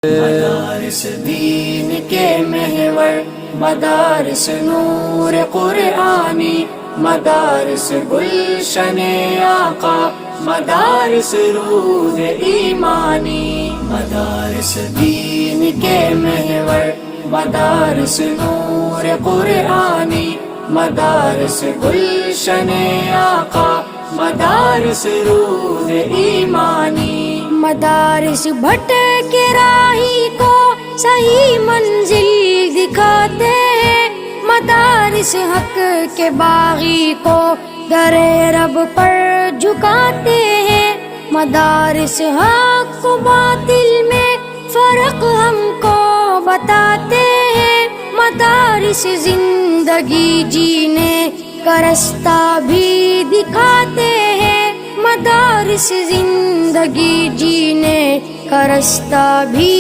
مدارس دین کے محور، مدارس نور قرآنی، مدارس گلشن آقا، مدارس روح ایمانی. مدارس دین کے محور، مدارس نور قرآنی، مدارس گلشن آقا، مدارس روح ایمانی. مدارس بھٹک راہی کو صحیح منزل دکھاتے ہیں، مدارس حق کے باغی کو در رب پر جھکاتے ہیں. مدارس حق و باطل میں فرق ہم کو بتاتے ہیں، مدارس زندگی جینے کا رستہ بھی دکھاتے ہیں. مدارس زندگی جینے کا رستہ بھی